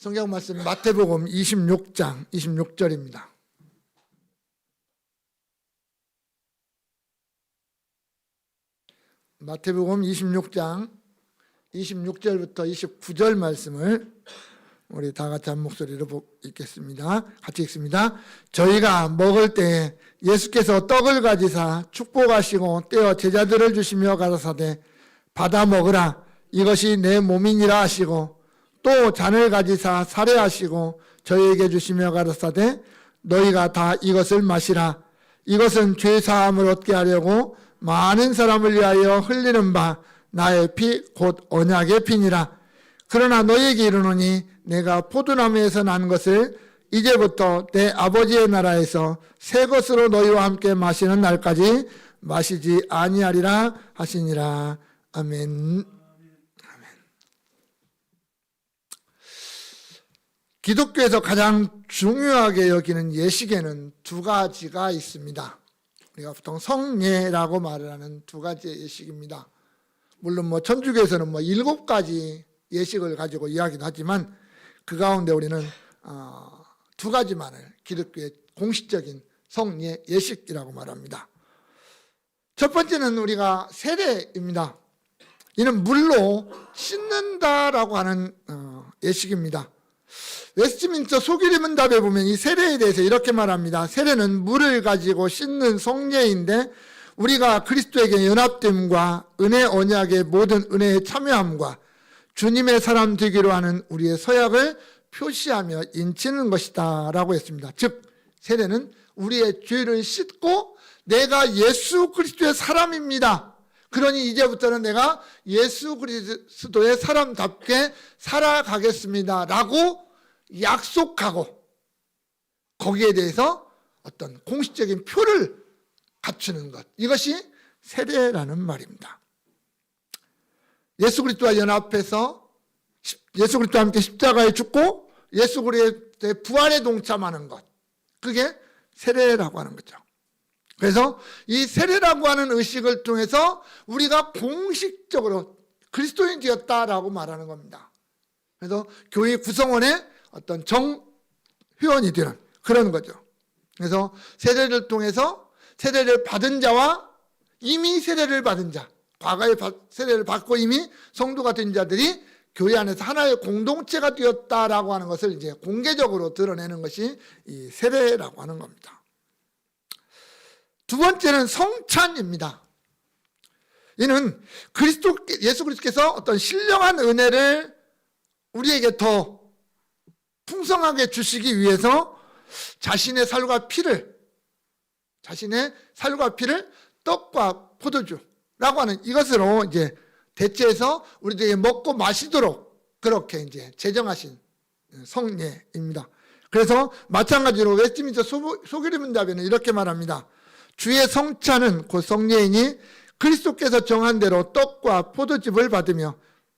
성경 말씀 마태복음 26장 26절입니다. 마태복음 26장 26절부터 29절 말씀을 우리 다 같이 한 목소리로 읽겠습니다. 같이 읽습니다. 저희가 먹을 때 예수께서 떡을 가지사 축복하시고 떼어 제자들을 주시며 가라사대 받아 먹으라 이것이 내 몸이니라 하시고 또 잔을 가지사 사례하시고 저희에게 주시며 가라사대 너희가 다 이것을 마시라 이것은 죄 사함을 얻게 하려고 많은 사람을 위하여 흘리는 바 나의 피 곧 언약의 피니라. 그러나 너희에게 이르노니 내가 포도나무에서 난 것을 이제부터 내 아버지의 나라에서 새 것으로 너희와 함께 마시는 날까지 마시지 아니하리라 하시니라. 아멘. 기독교에서 가장 중요하게 여기는 예식에는 두 가지가 있습니다. 우리가 보통 성례라고 말을 하는 두 가지의 예식입니다. 물론 천주교에서는 7가지 예식을 가지고 이야기도 하지만 그 가운데 우리는 두 가지만을 기독교의 공식적인 성례 예식이라고 말합니다. 첫 번째는 우리가 세례입니다. 이는 물로 씻는다라고 하는 예식입니다. 웨스트민스터 소기문답에 보면 이 세례에 대해서 이렇게 말합니다. 세례는 물을 가지고 씻는 성례인데 우리가 그리스도에게 연합됨과 은혜 언약의 모든 은혜에 참여함과 주님의 사람 되기로 하는 우리의 서약을 표시하며 인치는 것이다 라고 했습니다. 즉 세례는 우리의 죄를 씻고 내가 예수 그리스도의 사람입니다. 그러니 이제부터는 내가 예수 그리스도의 사람답게 살아가겠습니다 라고 약속하고 거기에 대해서 어떤 공식적인 표를 갖추는 것, 이것이 세례라는 말입니다. 예수 그리스도와 연합해서 예수 그리스도와 함께 십자가에 죽고 예수 그리스도의 부활에 동참하는 것, 그게 세례라고 하는 거죠. 그래서 이 세례라고 하는 의식을 통해서 우리가 공식적으로 그리스도인이 되었다라고 말하는 겁니다. 그래서 교회 구성원의 어떤 정회원이 되는 그런 거죠. 그래서 세례를 통해서 세례를 받은 자와 이미 세례를 받은 자, 과거에 세례를 받고 이미 성도가 된 자들이 교회 안에서 하나의 공동체가 되었다라고 하는 것을 이제 공개적으로 드러내는 것이 이 세례라고 하는 겁니다. 두 번째는 성찬입니다. 이는 예수 그리스도께서 어떤 신령한 은혜를 우리에게 더 풍성하게 주시기 위해서 자신의 살과 피를 떡과 포도주라고 하는 이것으로 이제 대체해서 우리들에게 먹고 마시도록 그렇게 이제 제정하신 성례입니다. 그래서 마찬가지로 웨스트민스터 소기문답에는 이렇게 말합니다. 주의 성찬은 곧 성례이니 그리스도께서 정한 대로 떡과 포도즙을 받으며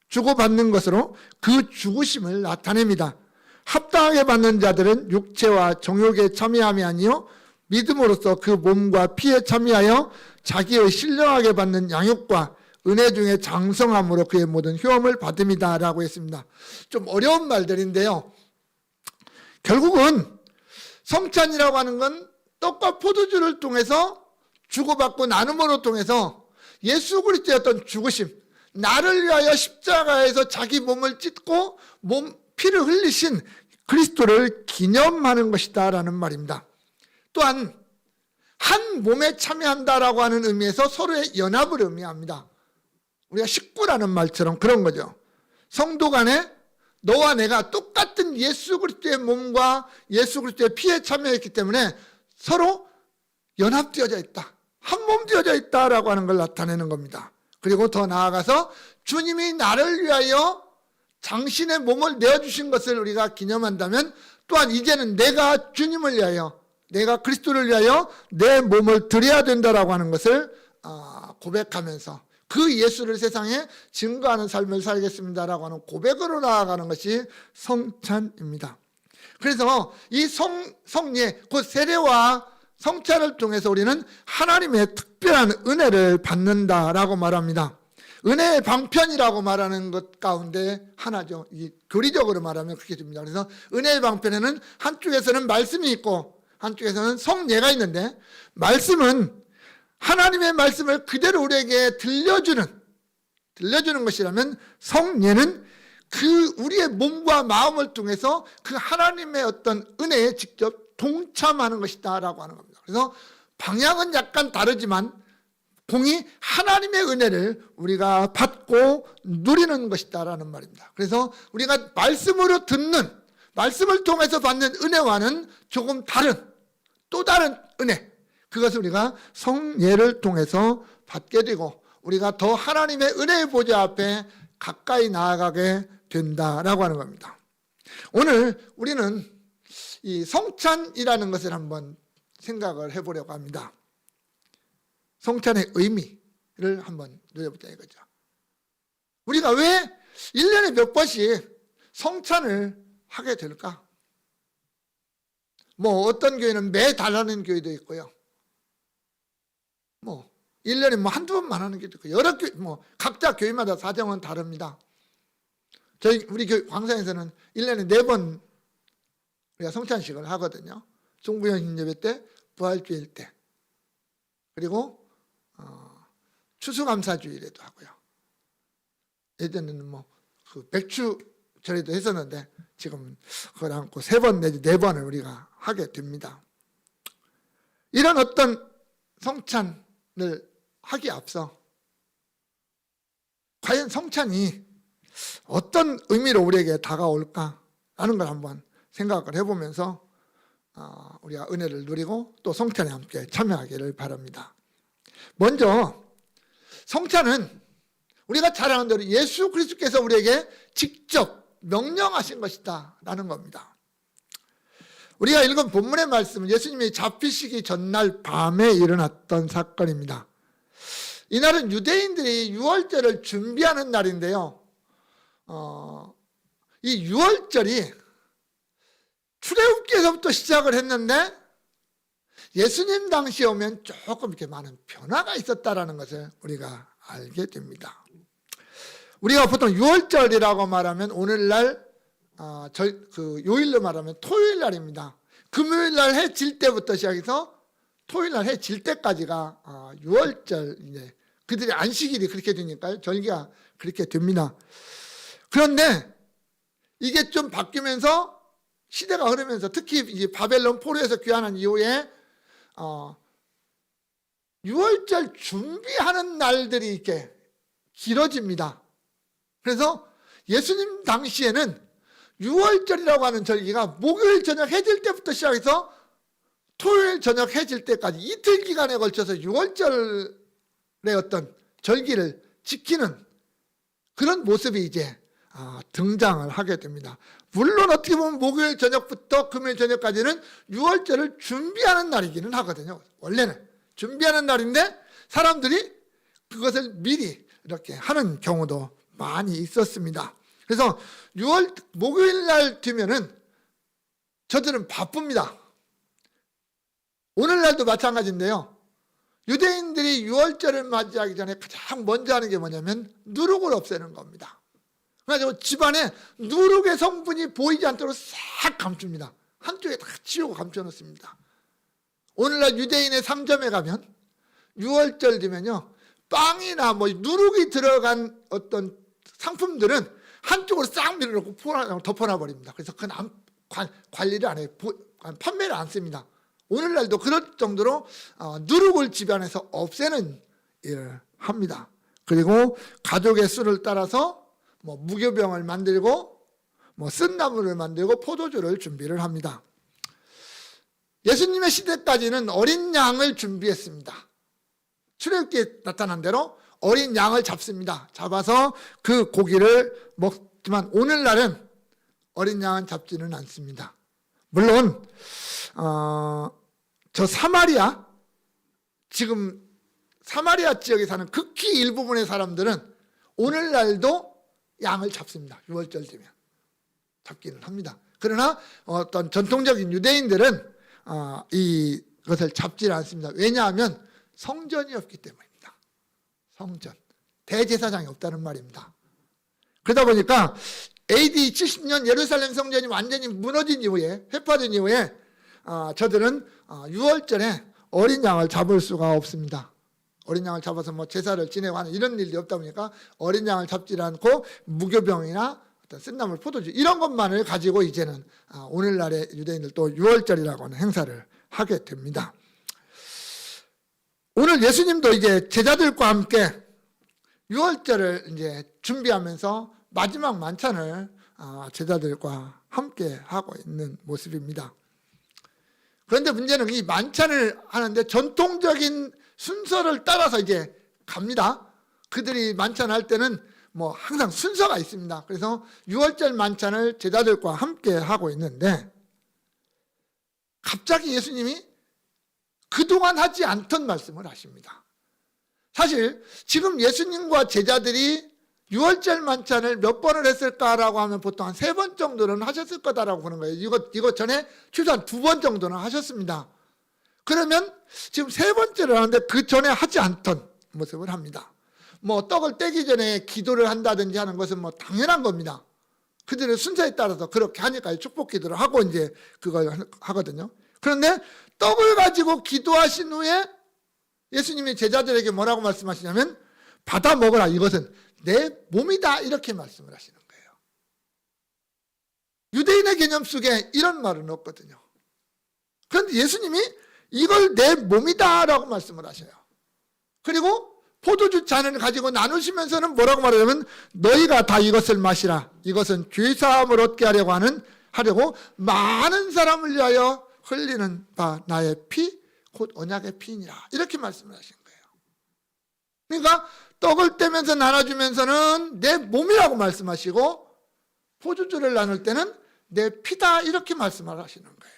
주고받는 것으로 그 죽으심을 나타냅니다. 합당하게 받는 자들은 육체와 정욕에 참여함이 아니요 믿음으로써 그 몸과 피에 참여하여 자기의 신령하게 받는 양육과 은혜 중에 장성함으로 그의 모든 효험을 받음이다 라고 했습니다. 좀 어려운 말들인데요. 결국은 성찬이라고 하는 건 떡과 포도주를 통해서 주고받고 나눔으로 통해서 예수 그리스도의 어떤 죽으심, 나를 위하여 십자가에서 자기 몸을 찢고 피를 흘리신 그리스도를 기념하는 것이다 라는 말입니다. 또한 한 몸에 참여한다라고 하는 의미에서 서로의 연합을 의미합니다. 우리가 식구라는 말처럼 그런 거죠. 성도 간에 너와 내가 똑같은 예수 그리스도의 몸과 예수 그리스도의 피에 참여했기 때문에 서로 연합되어져 있다. 한 몸 되어져 있다라고 하는 걸 나타내는 겁니다. 그리고 더 나아가서 주님이 나를 위하여 당신의 몸을 내어주신 것을 우리가 기념한다면 또한 이제는 내가 주님을 위하여 내가 그리스도를 위하여 내 몸을 드려야 된다라고 하는 것을 고백하면서 그 예수를 세상에 증거하는 삶을 살겠습니다라고 하는 고백으로 나아가는 것이 성찬입니다. 그래서 이 성례, 곧 세례와 성찬을 통해서 우리는 하나님의 특별한 은혜를 받는다라고 말합니다. 은혜의 방편이라고 말하는 것 가운데 하나죠. 이 교리적으로 말하면 그렇게 됩니다. 그래서 은혜의 방편에는 한쪽에서는 말씀이 있고 한쪽에서는 성례가 있는데, 말씀은 하나님의 말씀을 그대로 우리에게 들려주는 것이라면, 성례는 그 우리의 몸과 마음을 통해서 그 하나님의 어떤 은혜에 직접 동참하는 것이다 라고 하는 겁니다. 그래서 방향은 약간 다르지만 공이 하나님의 은혜를 우리가 받고 누리는 것이다 라는 말입니다. 그래서 우리가 말씀으로 듣는, 말씀을 통해서 받는 은혜와는 조금 다른, 또 다른 은혜, 그것을 우리가 성례를 통해서 받게 되고 우리가 더 하나님의 은혜의 보좌 앞에 가까이 나아가게 된다라고 하는 겁니다. 오늘 우리는 이 성찬이라는 것을 한번 생각을 해보려고 합니다. 성찬의 의미를 한번 누려보자 이거죠. 우리가 왜 1년에 몇 번씩 성찬을 하게 될까? 뭐 어떤 교회는 매달 하는 교회도 있고요. 뭐 1년에 뭐 한두 번만 하는 교회도 있고, 여러 교회, 뭐 각자 교회마다 사정은 다릅니다. 우리 교회 광산에서는 1년에 4번 우리가 성찬식을 하거든요. 중부연 예배 때, 부활주일 때, 그리고 추수감사주일에도 하고요. 예전에는 뭐 그 백추절에도 했었는데 지금 그걸 안고 3번 내지 4번을 우리가 하게 됩니다. 이런 어떤 성찬을 하기에 앞서 과연 성찬이 어떤 의미로 우리에게 다가올까라는 걸 한번 생각을 해보면서 우리가 은혜를 누리고 또 성찬에 함께 참여하기를 바랍니다. 먼저 성찬은 우리가 잘 아는 대로 예수 그리스도께서 우리에게 직접 명령하신 것이다 라는 겁니다. 우리가 읽은 본문의 말씀은 예수님이 잡히시기 전날 밤에 일어났던 사건입니다. 이날은 유대인들이 유월절을 준비하는 날인데요. 이 유월절이 출애굽기에서부터 시작을 했는데 예수님 당시에 오면 조금 이렇게 많은 변화가 있었다라는 것을 우리가 알게 됩니다. 우리가 보통 유월절이라고 말하면 오늘날 요일로 말하면 토요일 날입니다. 금요일 날 해 질 때부터 시작해서 토요일 날 해 질 때까지가 유월절, 이제 그들의 안식일이 그렇게 되니까요. 절기가 그렇게 됩니다. 그런데 이게 좀 바뀌면서 시대가 흐르면서 특히 이제 바벨론 포로에서 귀환한 이후에 유월절 준비하는 날들이 이렇게 길어집니다. 그래서 예수님 당시에는 유월절이라고 하는 절기가 목요일 저녁 해질 때부터 시작해서 토요일 저녁 해질 때까지 이틀 기간에 걸쳐서 유월절의 어떤 절기를 지키는 그런 모습이 이제 등장을 하게 됩니다. 물론 어떻게 보면 목요일 저녁부터 금요일 저녁까지는 유월절을 준비하는 날이기는 하거든요. 원래는 준비하는 날인데 사람들이 그것을 미리 이렇게 하는 경우도 많이 있었습니다. 그래서 목요일 날 되면은 저들은 바쁩니다. 오늘날도 마찬가지인데요. 유대인들이 유월절을 맞이하기 전에 가장 먼저 하는 게 뭐냐면 누룩을 없애는 겁니다. 그래서 집안에 누룩의 성분이 보이지 않도록 싹 감춥니다. 한쪽에 다 치우고 감춰놓습니다. 오늘날 유대인의 상점에 가면 유월절 되면요, 빵이나 뭐 누룩이 들어간 어떤 상품들은 한쪽으로 싹 밀어놓고 덮어놔 버립니다. 그래서 그건 관리를 안 해요. 판매를 안 씁니다. 오늘날도 그럴 정도로 누룩을 집안에서 없애는 일을 합니다. 그리고 가족의 수를 따라서 뭐 무교병을 만들고 뭐 쓴나물을 만들고 포도주를 준비를 합니다. 예수님의 시대까지는 어린 양을 준비했습니다. 출애굽기에 나타난 대로 어린 양을 잡습니다. 잡아서 그 고기를 먹지만 오늘날은 어린 양은 잡지는 않습니다. 물론 저 사마리아, 지금 사마리아 지역에 사는 극히 일부분의 사람들은 오늘날도 양을 잡습니다. 유월절 되면 잡기는 합니다. 그러나 어떤 전통적인 유대인들은 이것을 잡지는 않습니다. 왜냐하면 성전이 없기 때문입니다. 성전, 대제사장이 없다는 말입니다. 그러다 보니까 AD 70년 예루살렘 성전이 완전히 무너진 이후에, 회파된 이후에 저들은 유월절에 어린 양을 잡을 수가 없습니다. 어린 양을 잡아서 뭐 제사를 지내고 하는 이런 일이 없다 보니까 어린 양을 잡지 않고 무교병이나 어떤 쓴나물 포도주 이런 것만을 가지고 이제는 오늘날의 유대인들 또 유월절이라고 하는 행사를 하게 됩니다. 오늘 예수님도 이제 제자들과 함께 유월절을 이제 준비하면서 마지막 만찬을 제자들과 함께 하고 있는 모습입니다. 그런데 문제는 이 만찬을 하는데 전통적인 순서를 따라서 이제 갑니다. 그들이 만찬할 때는 뭐 항상 순서가 있습니다. 그래서 유월절 만찬을 제자들과 함께 하고 있는데 갑자기 예수님이 그동안 하지 않던 말씀을 하십니다. 사실 지금 예수님과 제자들이 유월절 만찬을 몇 번을 했을까라고 하면 보통 한 3번 정도는 하셨을 거다라고 보는 거예요. 이거 전에 최소한 2번 정도는 하셨습니다. 그러면 지금 3번째를 하는데 그 전에 하지 않던 모습을 합니다. 뭐 떡을 떼기 전에 기도를 한다든지 하는 것은 뭐 당연한 겁니다. 그들의 순서에 따라서 그렇게 하니까 축복 기도를 하고 이제 그걸 하거든요. 그런데 떡을 가지고 기도하신 후에 예수님이 제자들에게 뭐라고 말씀하시냐면 받아 먹으라, 이것은 내 몸이다, 이렇게 말씀을 하시는 거예요. 유대인의 개념 속에 이런 말은 없거든요. 그런데 예수님이 이걸 내 몸이다 라고 말씀을 하셔요. 그리고 포도주 잔을 가지고 나누시면서는 뭐라고 말하냐면 너희가 다 이것을 마시라, 이것은 죄사함을 얻게 하려고 많은 사람을 위하여 흘리는 바 나의 피 곧 언약의 피니라, 이렇게 말씀을 하신 거예요. 그러니까 떡을 떼면서 나눠주면서는 내 몸이라고 말씀하시고 포도주를 나눌 때는 내 피다, 이렇게 말씀을 하시는 거예요.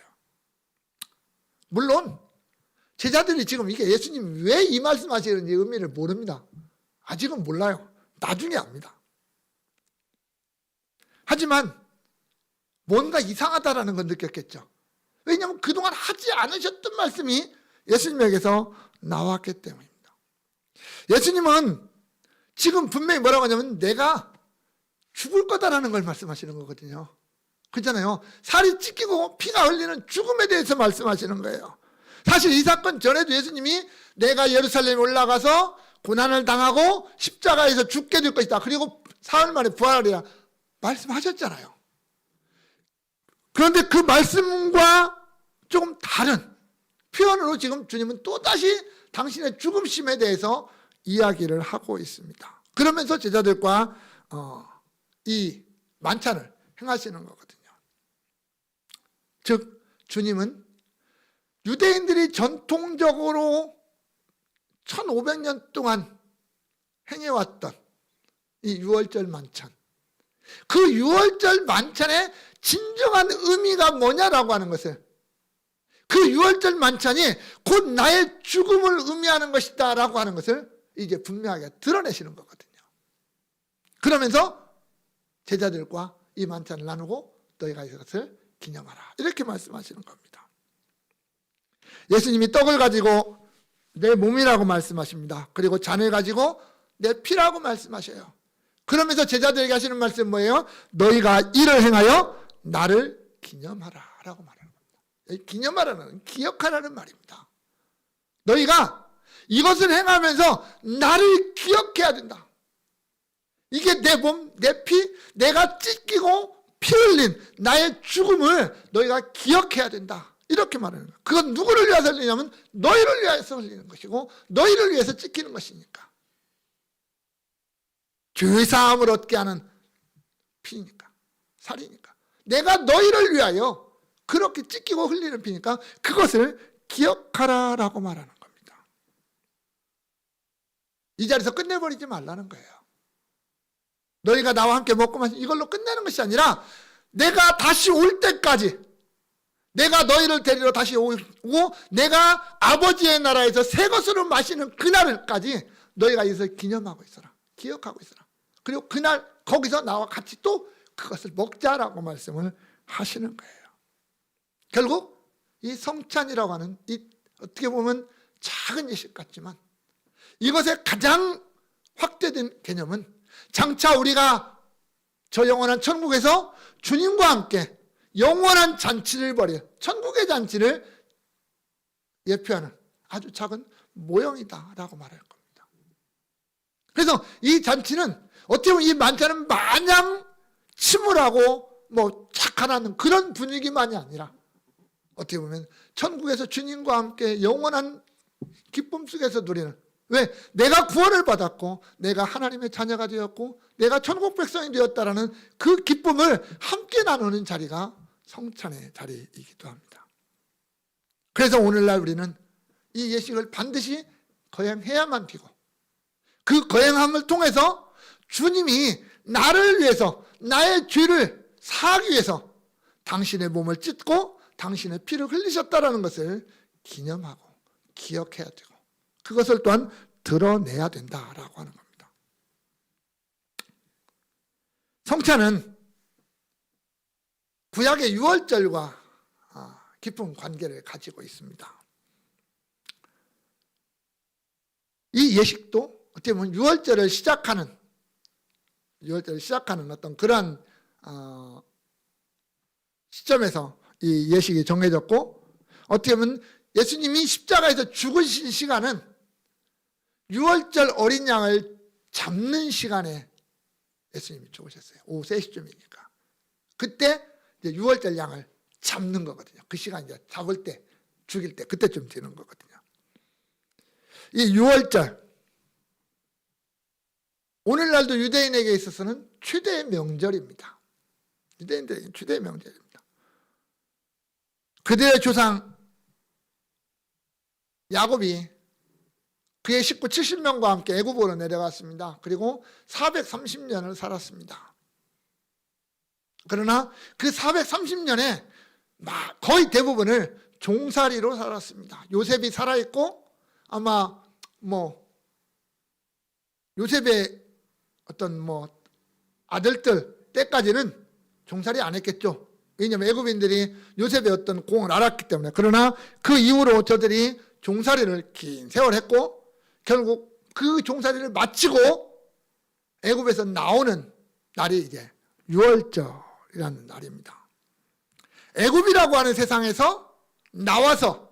물론 제자들이 지금 이게 예수님 왜 이 말씀하시는지 의미를 모릅니다. 아직은 몰라요. 나중에 압니다. 하지만 뭔가 이상하다라는 건 느꼈겠죠. 왜냐하면 그동안 하지 않으셨던 말씀이 예수님에게서 나왔기 때문입니다. 예수님은 지금 분명히 뭐라고 하냐면 내가 죽을 거다라는 걸 말씀하시는 거거든요. 그렇잖아요. 살이 찢기고 피가 흘리는 죽음에 대해서 말씀하시는 거예요. 사실 이 사건 전에도 예수님이 내가 예루살렘에 올라가서 고난을 당하고 십자가에서 죽게 될 것이다, 그리고 사흘 만에 부활하리라 말씀하셨잖아요. 그런데 그 말씀과 조금 다른 표현으로 지금 주님은 또다시 당신의 죽음심에 대해서 이야기를 하고 있습니다. 그러면서 제자들과 이 만찬을 행하시는 거거든요. 즉 주님은 유대인들이 전통적으로 1500년 동안 행해왔던 이 유월절 만찬, 그 유월절 만찬의 진정한 의미가 뭐냐라고 하는 것을, 그 유월절 만찬이 곧 나의 죽음을 의미하는 것이다 라고 하는 것을 이제 분명하게 드러내시는 거거든요. 그러면서 제자들과 이 만찬을 나누고 너희가 이것을 기념하라, 이렇게 말씀하시는 겁니다. 예수님이 떡을 가지고 내 몸이라고 말씀하십니다. 그리고 잔을 가지고 내 피라고 말씀하셔요. 그러면서 제자들에게 하시는 말씀은 뭐예요? 너희가 이를 행하여 나를 기념하라 라고 말하는 겁니다. 기념하라는, 기억하라는 말입니다. 너희가 이것을 행하면서 나를 기억해야 된다. 이게 내 몸, 내 피, 내가 찢기고 피 흘린 나의 죽음을 너희가 기억해야 된다, 이렇게 말하는 거예요. 그건 누구를 위해서 흘리냐면 너희를 위해서 흘리는 것이고 너희를 위해서 찢기는 것이니까. 죄사함을 얻게 하는 피니까, 살이니까. 내가 너희를 위하여 그렇게 찢기고 흘리는 피니까 그것을 기억하라 라고 말하는 겁니다. 이 자리에서 끝내버리지 말라는 거예요. 너희가 나와 함께 먹고 마시 이걸로 끝내는 것이 아니라 내가 다시 올 때까지, 내가 너희를 데리러 다시 오고 내가 아버지의 나라에서 새 것으로 마시는 그날까지 너희가 이것을 기념하고 있어라, 기억하고 있어라. 그리고 그날 거기서 나와 같이 또 그것을 먹자라고 말씀을 하시는 거예요. 결국 이 성찬이라고 하는 이 어떻게 보면 작은 예식 같지만 이것의 가장 확대된 개념은 장차 우리가 저 영원한 천국에서 주님과 함께 영원한 잔치를 벌일 천국의 잔치를 예표하는 아주 작은 모형이다라고 말할 겁니다. 그래서 이 잔치는 어떻게 보면 이 만찬은 마냥 침울하고 착한 그런 분위기만이 아니라 어떻게 보면 천국에서 주님과 함께 영원한 기쁨 속에서 누리는, 왜? 내가 구원을 받았고 내가 하나님의 자녀가 되었고 내가 천국 백성이 되었다라는 그 기쁨을 함께 나누는 자리가 성찬의 자리이기도 합니다. 그래서 오늘날 우리는 이 예식을 반드시 거행해야만 되고, 그 거행함을 통해서 주님이 나를 위해서 나의 죄를 사하기 위해서 당신의 몸을 찢고 당신의 피를 흘리셨다라는 것을 기념하고 기억해야 되고, 그것을 또한 드러내야 된다라고 하는 겁니다. 성찬은 구약의 유월절과 깊은 관계를 가지고 있습니다. 이 예식도 어떻게 보면 유월절을 시작하는 어떤 그러한 시점에서 이 예식이 정해졌고, 어떻게 보면 예수님이 십자가에서 죽으신 시간은 유월절 어린 양을 잡는 시간에 예수님이 죽으셨어요. 오후 3시쯤이니까. 그때 이제 유월절 양을 잡는 거거든요. 그 시간 이제 잡을 때, 죽일 때, 그때쯤 되는 거거든요. 이 유월절, 오늘날도 유대인에게 있어서는 최대의 명절입니다. 유대인들에게 최대의 명절입니다. 그들의 조상 야곱이 그의 식구 70명과 함께 애굽으로 내려갔습니다. 그리고 430년을 살았습니다. 그러나 그 430년에 거의 대부분을 종살이로 살았습니다. 요셉이 살아있고 아마 요셉의 어떤 아들들 때까지는 종살이 안 했겠죠. 왜냐하면 애굽인들이 요셉의 어떤 공을 알았기 때문에. 그러나 그 이후로 저들이 종살이를 긴 세월 했고, 결국 그 종살이를 마치고 애굽에서 나오는 날이 이제 유월절이라는 날입니다. 애굽이라고 하는 세상에서 나와서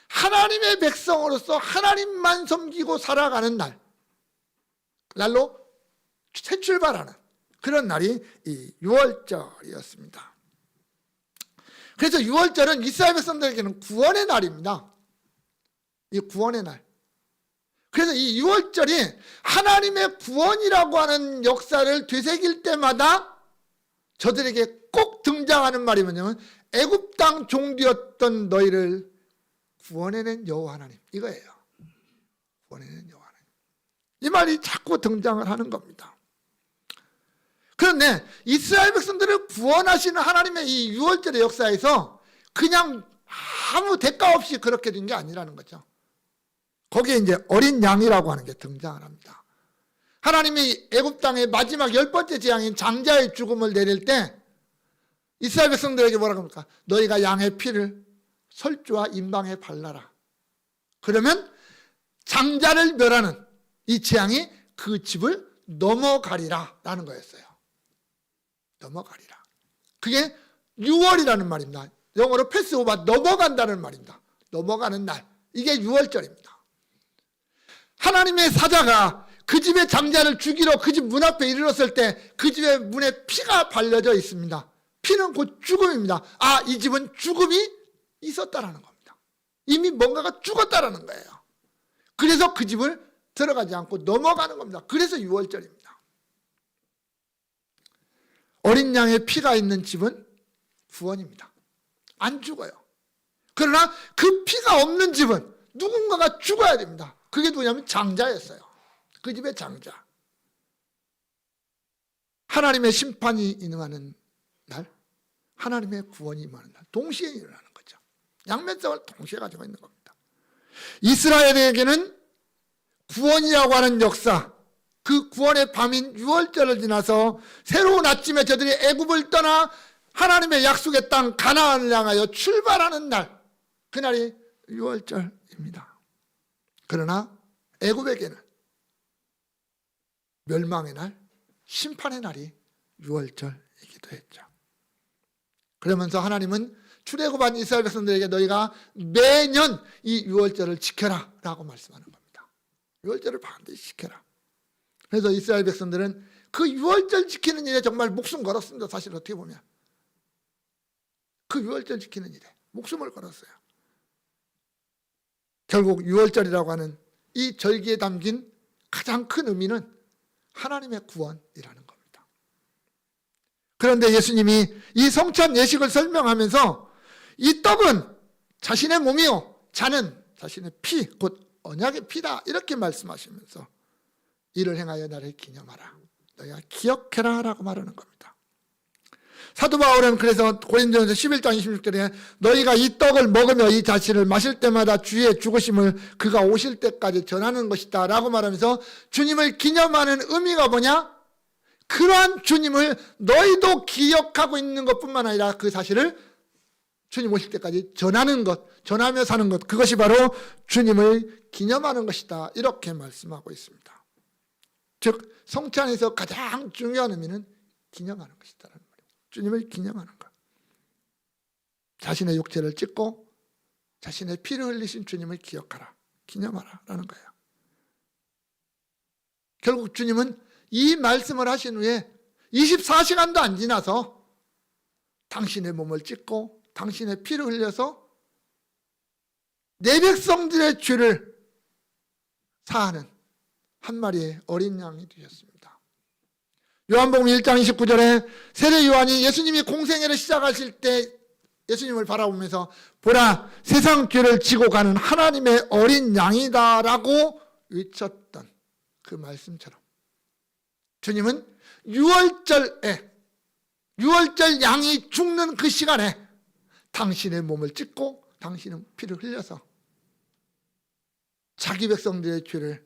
하나님의 백성으로서 하나님만 섬기고 살아가는 날로 새 출발하는 그런 날이 이 유월절이었습니다. 그래서 유월절은 이스라엘 백성들에게는 구원의 날입니다. 이 구원의 날. 그래서 이 유월절이 하나님의 구원이라고 하는 역사를 되새길 때마다 저들에게 꼭 등장하는 말이 뭐냐면, 애굽 땅 종되었던 너희를 구원해낸 여호와 하나님, 이거예요. 구원해낸 여호와 하나님. 이 말이 자꾸 등장을 하는 겁니다. 그런데 이스라엘 백성들을 구원하시는 하나님의 이 유월절의 역사에서 그냥 아무 대가 없이 그렇게 된 게 아니라는 거죠. 거기에 이제 어린 양이라고 하는 게 등장을 합니다. 하나님이 애굽 땅의 마지막 10번째 재앙인 장자의 죽음을 내릴 때 이스라엘 백성들에게 뭐라고 합니까? 너희가 양의 피를 설주와 임방에 발라라. 그러면 장자를 멸하는 이 재앙이 그 집을 넘어가리라 라는 거였어요. 넘어가리라. 그게 유월이라는 말입니다. 영어로 패스오버, 넘어간다는 말입니다. 넘어가는 날. 이게 유월절입니다. 하나님의 사자가 그 집의 장자를 죽이러 그 집 문 앞에 이르렀을 때 그 집의 문에 피가 발려져 있습니다. 피는 곧 죽음입니다. 이 집은 죽음이 있었다라는 겁니다. 이미 뭔가가 죽었다라는 거예요. 그래서 그 집을 들어가지 않고 넘어가는 겁니다. 그래서 유월절입니다. 어린 양의 피가 있는 집은 구원입니다. 안 죽어요. 그러나 그 피가 없는 집은 누군가가 죽어야 됩니다. 그게 누구냐면 장자였어요. 그 집의 장자. 하나님의 심판이 임하는 날, 하나님의 구원이 임하는 날, 동시에 일어나는 거죠. 양면성을 동시에 가지고 있는 겁니다. 이스라엘에게는 구원이라고 하는 역사, 그 구원의 밤인 유월절을 지나서 새로운 아침에 저들이 애굽을 떠나 하나님의 약속의 땅 가나안을 향하여 출발하는 날, 그날이 유월절입니다. 그러나 애굽에게는 멸망의 날, 심판의 날이 유월절이기도 했죠. 그러면서 하나님은 출애굽한 이스라엘 백성들에게 너희가 매년 이 유월절을 지켜라 라고 말씀하는 겁니다. 유월절을 반드시 지켜라. 그래서 이스라엘 백성들은 그 유월절 지키는 일에 정말 목숨 걸었습니다. 사실 어떻게 보면 그 유월절 지키는 일에 목숨을 걸었어요. 결국 유월절이라고 하는 이 절기에 담긴 가장 큰 의미는 하나님의 구원이라는 겁니다. 그런데 예수님이 이 성찬 예식을 설명하면서 이 떡은 자신의 몸이요 잔은 자신의 피, 곧 언약의 피다 이렇게 말씀하시면서 이를 행하여 나를 기념하라, 너희가 기억해라 라고 말하는 겁니다. 사도 바울은 그래서 고린도전서 11장 26절에 너희가 이 떡을 먹으며 이 잔치를 마실 때마다 주의 죽으심을 그가 오실 때까지 전하는 것이다 라고 말하면서 주님을 기념하는 의미가 뭐냐? 그러한 주님을 너희도 기억하고 있는 것뿐만 아니라 그 사실을 주님 오실 때까지 전하는 것, 전하며 사는 것, 그것이 바로 주님을 기념하는 것이다 이렇게 말씀하고 있습니다. 즉 성찬에서 가장 중요한 의미는 기념하는 것이다라는 말이에요. 주님을 기념하는 것. 자신의 육체를 찢고 자신의 피를 흘리신 주님을 기억하라, 기념하라 라는 거예요. 결국 주님은 이 말씀을 하신 후에 24시간도 안 지나서 당신의 몸을 찢고 당신의 피를 흘려서 내 백성들의 죄를 사하는 한 마리의 어린 양이 되셨습니다. 요한복음 1장 29절에 세례 요한이 예수님이 공생애를 시작하실 때 예수님을 바라보면서 보라 세상 죄를 지고 가는 하나님의 어린 양이다 라고 외쳤던 그 말씀처럼 주님은 유월절 양이 죽는 그 시간에 당신의 몸을 찢고 당신의 피를 흘려서 자기 백성들의 죄를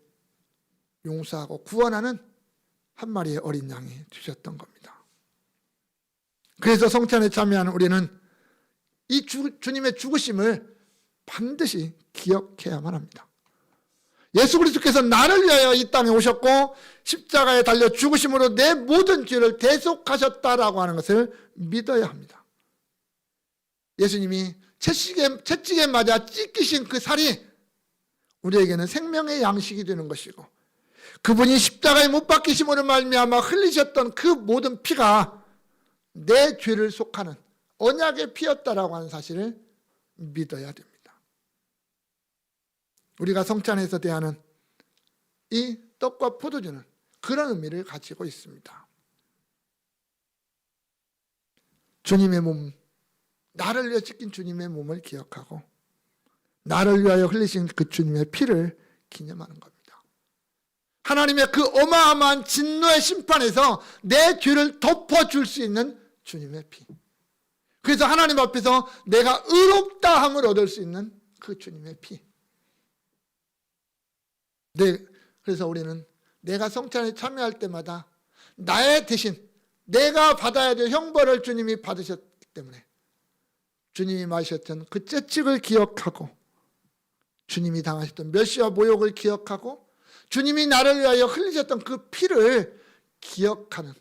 용서하고 구원하는 한 마리의 어린 양이 되셨던 겁니다. 그래서 성찬에 참여하는 우리는 이 주님의 죽으심을 반드시 기억해야만 합니다. 예수 그리스도께서 나를 위하여 이 땅에 오셨고 십자가에 달려 죽으심으로 내 모든 죄를 대속하셨다라고 하는 것을 믿어야 합니다. 예수님이 채찍에 맞아 찢기신 그 살이 우리에게는 생명의 양식이 되는 것이고 그분이 십자가에 못 박히심으로 말미암아 흘리셨던 그 모든 피가 내 죄를 속하는 언약의 피였다라고 하는 사실을 믿어야 됩니다. 우리가 성찬에서 대하는 이 떡과 포도주는 그런 의미를 가지고 있습니다. 주님의 몸, 나를 위해 찢긴 주님의 몸을 기억하고 나를 위하여 흘리신 그 주님의 피를 기념하는 겁니다. 하나님의 그 어마어마한 진노의 심판에서 내 죄를 덮어줄 수 있는 주님의 피. 그래서 하나님 앞에서 내가 의롭다함을 얻을 수 있는 그 주님의 피. 그래서 우리는 내가 성찬에 참여할 때마다 나의 대신 내가 받아야 될 형벌을 주님이 받으셨기 때문에 주님이 마셨던 그 채찍을 기억하고 주님이 당하셨던 멸시와 모욕을 기억하고 주님이 나를 위하여 흘리셨던 그 피를 기억하는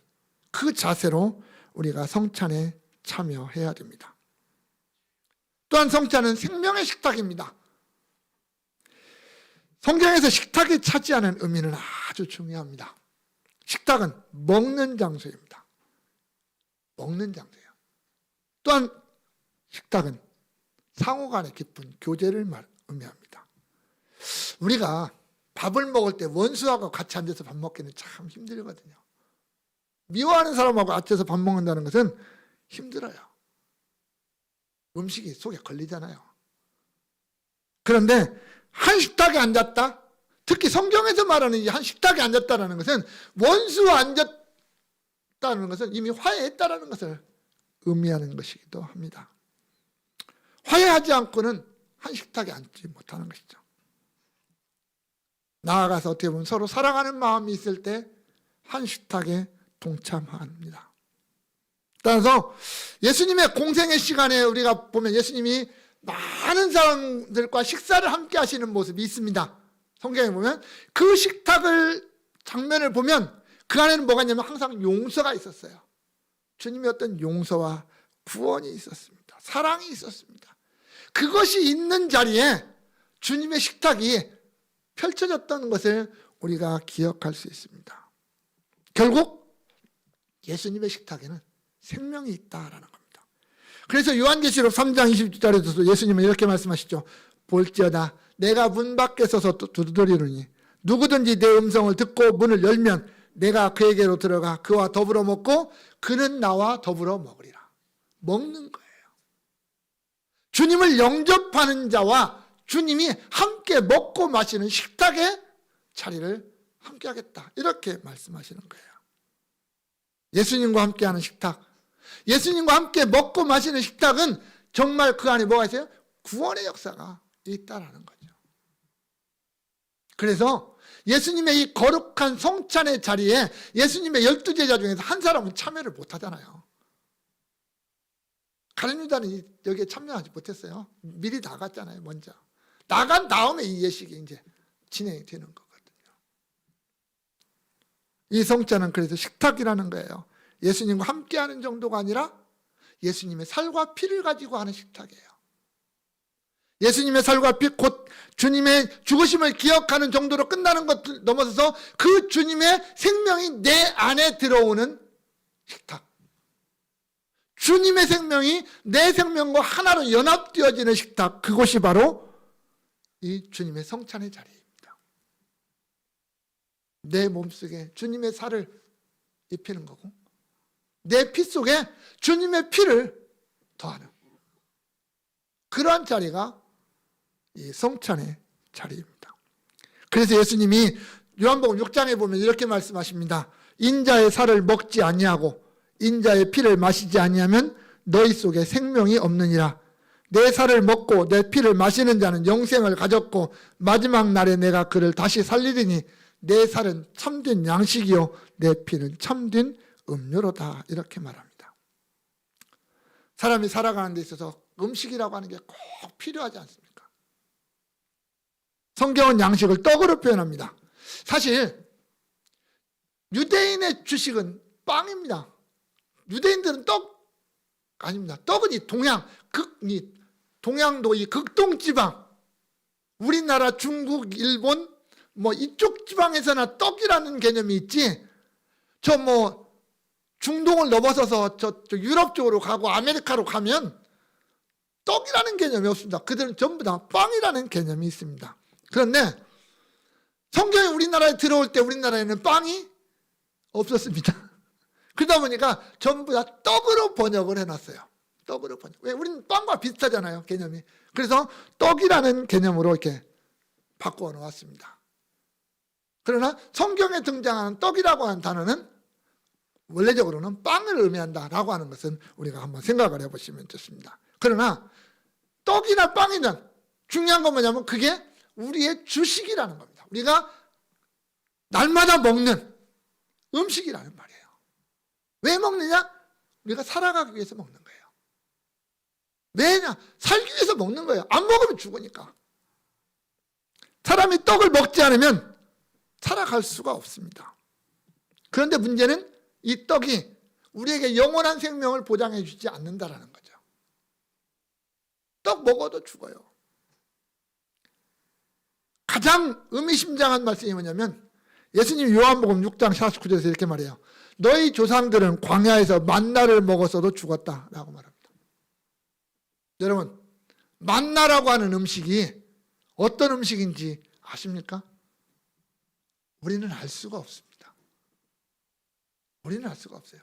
그 자세로 우리가 성찬에 참여해야 됩니다. 또한 성찬은 생명의 식탁입니다. 성경에서 식탁이 차지하는 의미는 아주 중요합니다. 식탁은 먹는 장소입니다. 먹는 장소예요. 또한 식탁은 상호 간의 깊은 교제를 의미합니다. 우리가 밥을 먹을 때 원수하고 같이 앉아서 밥 먹기는 참 힘들거든요. 미워하는 사람하고 앉아서 밥 먹는다는 것은 힘들어요. 음식이 속에 걸리잖아요. 그런데 한 식탁에 앉았다? 특히 성경에서 말하는 이 한 식탁에 앉았다는 것은 원수와 앉았다는 것은 이미 화해했다는 것을 의미하는 것이기도 합니다. 화해하지 않고는 한 식탁에 앉지 못하는 것이죠. 나아가서 어떻게 보면 서로 사랑하는 마음이 있을 때 한 식탁에 동참합니다. 따라서 예수님의 공생의 시간에 우리가 보면 예수님이 많은 사람들과 식사를 함께 하시는 모습이 있습니다. 성경에 보면 그 식탁을 장면을 보면 그 안에는 뭐가 있냐면 항상 용서가 있었어요. 주님의 어떤 용서와 구원이 있었습니다. 사랑이 있었습니다. 그것이 있는 자리에 주님의 식탁이 펼쳐졌던 것을 우리가 기억할 수 있습니다. 결국 예수님의 식탁에는 생명이 있다라는 겁니다. 그래서 요한계시록 3장 20절에도 예수님은 이렇게 말씀하시죠. 볼지어다 내가 문 밖에 서서 두드리노니 누구든지 내 음성을 듣고 문을 열면 내가 그에게로 들어가 그와 더불어 먹고 그는 나와 더불어 먹으리라. 먹는 거예요. 주님을 영접하는 자와 주님이 함께 먹고 마시는 식탁에 자리를 함께 하겠다. 이렇게 말씀하시는 거예요. 예수님과 함께하는 식탁, 예수님과 함께 먹고 마시는 식탁은 정말 그 안에 뭐가 있어요? 구원의 역사가 있다라는 거죠. 그래서 예수님의 이 거룩한 성찬의 자리에 예수님의 12제자 중에서 한 사람은 참여를 못하잖아요. 가룟 유다는 여기에 참여하지 못했어요. 미리 나갔잖아요. 먼저 나간 다음에 이 예식이 이제 진행이 되는 거거든요. 이 성찬은 그래서 식탁이라는 거예요. 예수님과 함께하는 정도가 아니라 예수님의 살과 피를 가지고 하는 식탁이에요. 예수님의 살과 피, 곧 주님의 죽으심을 기억하는 정도로 끝나는 것을 넘어서서 그 주님의 생명이 내 안에 들어오는 식탁. 주님의 생명이 내 생명과 하나로 연합되어지는 식탁. 그것이 바로 이 주님의 성찬의 자리입니다. 내 몸속에 주님의 살을 입히는 거고 내 피 속에 주님의 피를 더하는 그러한 자리가 이 성찬의 자리입니다. 그래서 예수님이 요한복음 6장에 보면 이렇게 말씀하십니다. 인자의 살을 먹지 아니하고 인자의 피를 마시지 아니하면 너희 속에 생명이 없느니라. 내 살을 먹고 내 피를 마시는 자는 영생을 가졌고 마지막 날에 내가 그를 다시 살리리니 내 살은 참된 양식이요 내 피는 참된 음료로다. 이렇게 말합니다. 사람이 살아가는 데 있어서 음식이라고 하는 게 꼭 필요하지 않습니까? 성경은 양식을 떡으로 표현합니다. 사실 유대인의 주식은 빵입니다. 유대인들은 떡 아닙니다. 떡은 이 동양도 이 극동지방, 우리나라, 중국, 일본 뭐 이쪽 지방에서나 떡이라는 개념이 있지. 저 뭐 중동을 넘어서서 저 유럽 쪽으로 가고 아메리카로 가면 떡이라는 개념이 없습니다. 그들은 전부 다 빵이라는 개념이 있습니다. 그런데 성경이 우리나라에 들어올 때 우리나라에는 빵이 없었습니다. 그러다 보니까 전부 다 떡으로 번역을 해놨어요. 떡으로 번역. 왜? 우리는 빵과 비슷하잖아요, 개념이. 그래서 떡이라는 개념으로 이렇게 바꾸어 놓았습니다. 그러나 성경에 등장하는 떡이라고 하는 단어는 원래적으로는 빵을 의미한다라고 하는 것은 우리가 한번 생각을 해보시면 좋습니다. 그러나 떡이나 빵이든 중요한 건 뭐냐면 그게 우리의 주식이라는 겁니다. 우리가 날마다 먹는 음식이라는 말이에요. 왜 먹느냐? 우리가 살아가기 위해서 먹는 거예요. 왜냐? 살기 위해서 먹는 거예요. 안 먹으면 죽으니까. 사람이 떡을 먹지 않으면 살아갈 수가 없습니다. 그런데 문제는 이 떡이 우리에게 영원한 생명을 보장해 주지 않는다라는 거죠. 떡 먹어도 죽어요. 가장 의미심장한 말씀이 뭐냐면 예수님 요한복음 6장 49절에서 이렇게 말해요. 너희 조상들은 광야에서 만나를 먹었어도 죽었다라고 말합니다. 여러분, 만나라고 하는 음식이 어떤 음식인지 아십니까? 우리는 알 수가 없습니다. 우리는 알 수가 없어요.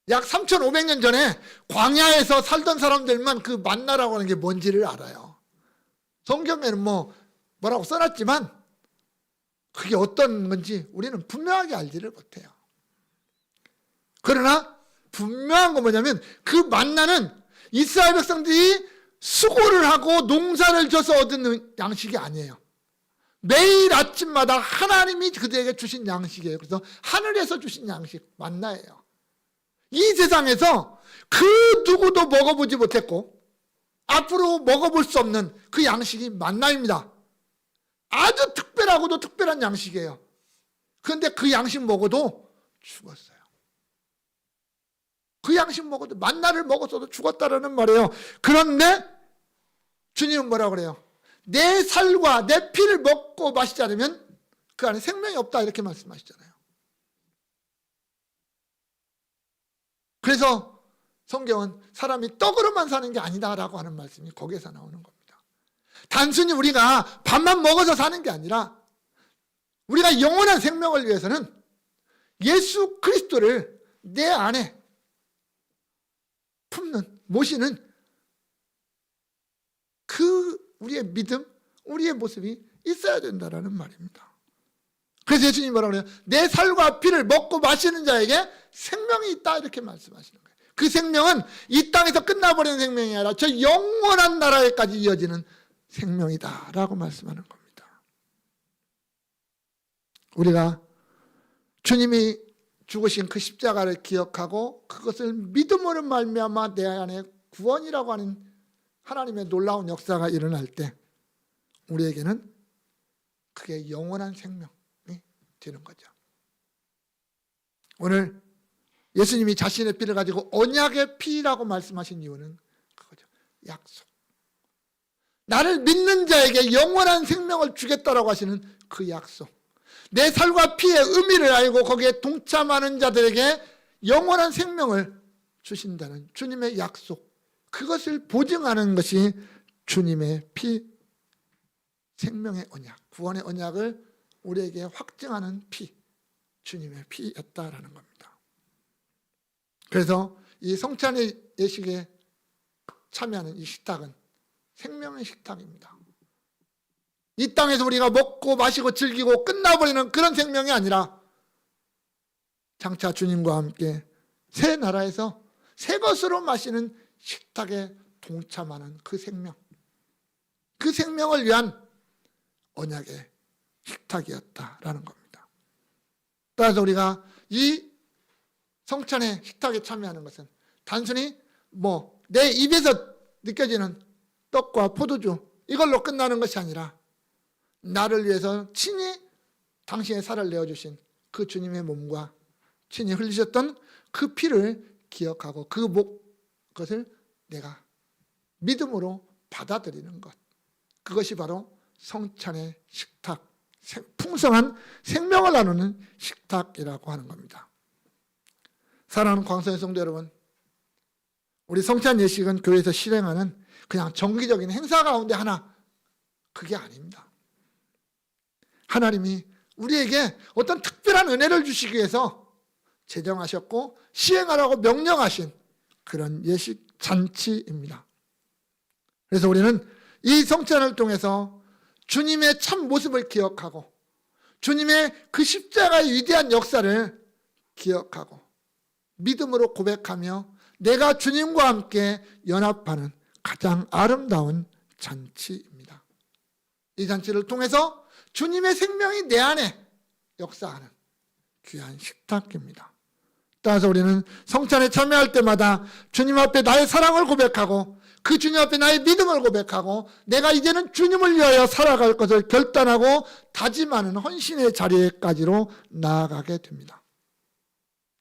약 3,500년 전에 광야에서 살던 사람들만 그 만나라고 하는 게 뭔지를 알아요. 성경에는 뭐라고 써놨지만 그게 어떤 건지 우리는 분명하게 알지를 못해요. 그러나 분명한 건 뭐냐면 그 만나는 이스라엘 백성들이 수고를 하고 농사를 져서 얻은 양식이 아니에요. 매일 아침마다 하나님이 그들에게 주신 양식이에요. 그래서 하늘에서 주신 양식, 만나예요. 이 세상에서 그 누구도 먹어보지 못했고 앞으로 먹어볼 수 없는 그 양식이 만나입니다. 아주 특별하고도 특별한 양식이에요. 그런데 그 양식 먹어도 죽었어요. 그 양식 먹어도, 만나를 먹었어도 죽었다라는 말이에요. 그런데 주님은 뭐라고 그래요? 내 살과 내 피를 먹고 마시지 않으면 그 안에 생명이 없다, 이렇게 말씀하시잖아요. 그래서 성경은 사람이 떡으로만 사는 게 아니다라고 하는 말씀이 거기에서 나오는 겁니다. 단순히 우리가 밥만 먹어서 사는 게 아니라 우리가 영원한 생명을 위해서는 예수 그리스도를 내 안에 품는, 모시는 그 우리의 믿음, 우리의 모습이 있어야 된다라는 말입니다. 그래서 예수님이 뭐라고 그래요? 내 살과 피를 먹고 마시는 자에게 생명이 있다, 이렇게 말씀하시는 거예요. 그 생명은 이 땅에서 끝나버리는 생명이 아니라 저 영원한 나라에까지 이어지는 생명이다라고 말씀하는 겁니다. 우리가 주님이 죽으신 그 십자가를 기억하고 그것을 믿음으로 말미암아 내 안에 구원이라고 하는 하나님의 놀라운 역사가 일어날 때 우리에게는 그게 영원한 생명이 되는 거죠. 오늘 예수님이 자신의 피를 가지고 언약의 피라고 말씀하신 이유는 그거죠. 약속. 나를 믿는 자에게 영원한 생명을 주겠다라고 하시는 그 약속. 내 살과 피의 의미를 알고 거기에 동참하는 자들에게 영원한 생명을 주신다는 주님의 약속. 그것을 보증하는 것이 주님의 피, 생명의 언약, 구원의 언약을 우리에게 확증하는 피, 주님의 피였다라는 겁니다. 그래서 이 성찬의 예식에 참여하는 이 식탁은 생명의 식탁입니다. 이 땅에서 우리가 먹고 마시고 즐기고 끝나버리는 그런 생명이 아니라 장차 주님과 함께 새 나라에서 새 것으로 마시는 식탁에 동참하는 그 생명, 그 생명을 위한 언약의 식탁이었다라는 겁니다. 따라서 우리가 이 성찬의 식탁에 참여하는 것은 단순히 내 입에서 느껴지는 떡과 포도주 이걸로 끝나는 것이 아니라 나를 위해서 친히 당신의 살을 내어주신 그 주님의 몸과 친히 흘리셨던 그 피를 기억하고 그것을 내가 믿음으로 받아들이는 것, 그것이 바로 성찬의 식탁, 풍성한 생명을 나누는 식탁이라고 하는 겁니다. 사랑하는 광성의 성도 여러분, 우리 성찬 예식은 교회에서 실행하는 그냥 정기적인 행사 가운데 하나, 그게 아닙니다. 하나님이 우리에게 어떤 특별한 은혜를 주시기 위해서 제정하셨고 시행하라고 명령하신 그런 예식 잔치입니다. 그래서 우리는 이 성찬을 통해서 주님의 참 모습을 기억하고 주님의 그 십자가의 위대한 역사를 기억하고 믿음으로 고백하며 내가 주님과 함께 연합하는 가장 아름다운 잔치입니다. 이 잔치를 통해서 주님의 생명이 내 안에 역사하는 귀한 식탁입니다. 따라서 우리는 성찬에 참여할 때마다 주님 앞에 나의 사랑을 고백하고 그 주님 앞에 나의 믿음을 고백하고 내가 이제는 주님을 위하여 살아갈 것을 결단하고 다짐하는 헌신의 자리에까지로 나아가게 됩니다.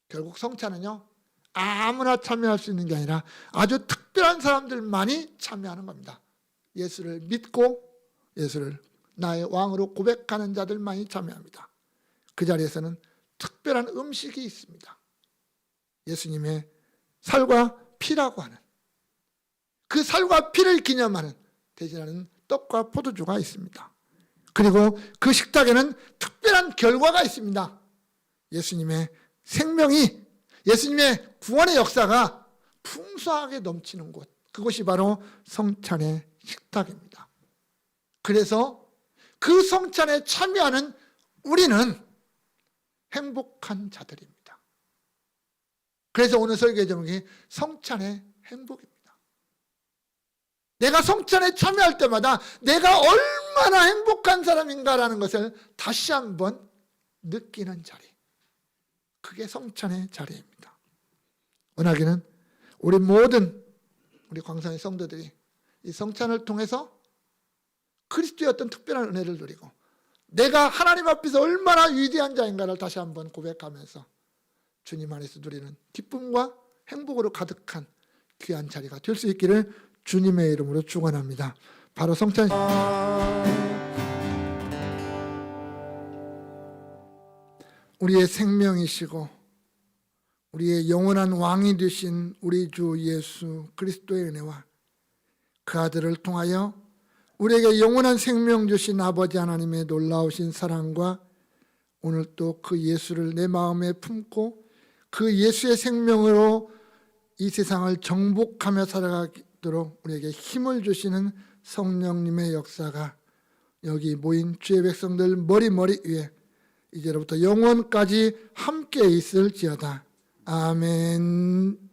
결국 성찬은요, 아무나 참여할 수 있는 게 아니라 아주 특별한 사람들만이 참여하는 겁니다. 예수를 믿고 예수를 나의 왕으로 고백하는 자들만이 참여합니다. 그 자리에서는 특별한 음식이 있습니다. 예수님의 살과 피라고 하는, 그 살과 피를 기념하는 대신하는 떡과 포도주가 있습니다. 그리고 그 식탁에는 특별한 결과가 있습니다. 예수님의 생명이, 예수님의 구원의 역사가 풍성하게 넘치는 곳, 그것이 바로 성찬의 식탁입니다. 그래서 그 성찬에 참여하는 우리는 행복한 자들입니다. 그래서 오늘 설교의 제목이 성찬의 행복입니다. 내가 성찬에 참여할 때마다 내가 얼마나 행복한 사람인가라는 것을 다시 한번 느끼는 자리, 그게 성찬의 자리입니다. 원하기는 우리 모든 우리 광성의 성도들이 이 성찬을 통해서 그리스도의 어떤 특별한 은혜를 누리고 내가 하나님 앞에서 얼마나 위대한 자인가를 다시 한번 고백하면서 주님 안에서 누리는 기쁨과 행복으로 가득한 귀한 자리가 될 수 있기를 주님의 이름으로 축원합니다. 바로 성찬 우리의 생명이시고 우리의 영원한 왕이 되신 우리 주 예수 그리스도의 은혜와 그 아들을 통하여 우리에게 영원한 생명 주신 아버지 하나님의 놀라우신 사랑과 오늘 또 그 예수를 내 마음에 품고 그 예수의 생명으로 이 세상을 정복하며 살아가도록 우리에게 힘을 주시는 성령님의 역사가 여기 모인 주의 백성들 머리 위에 이제로부터 영원까지 함께 있을지어다. 아멘.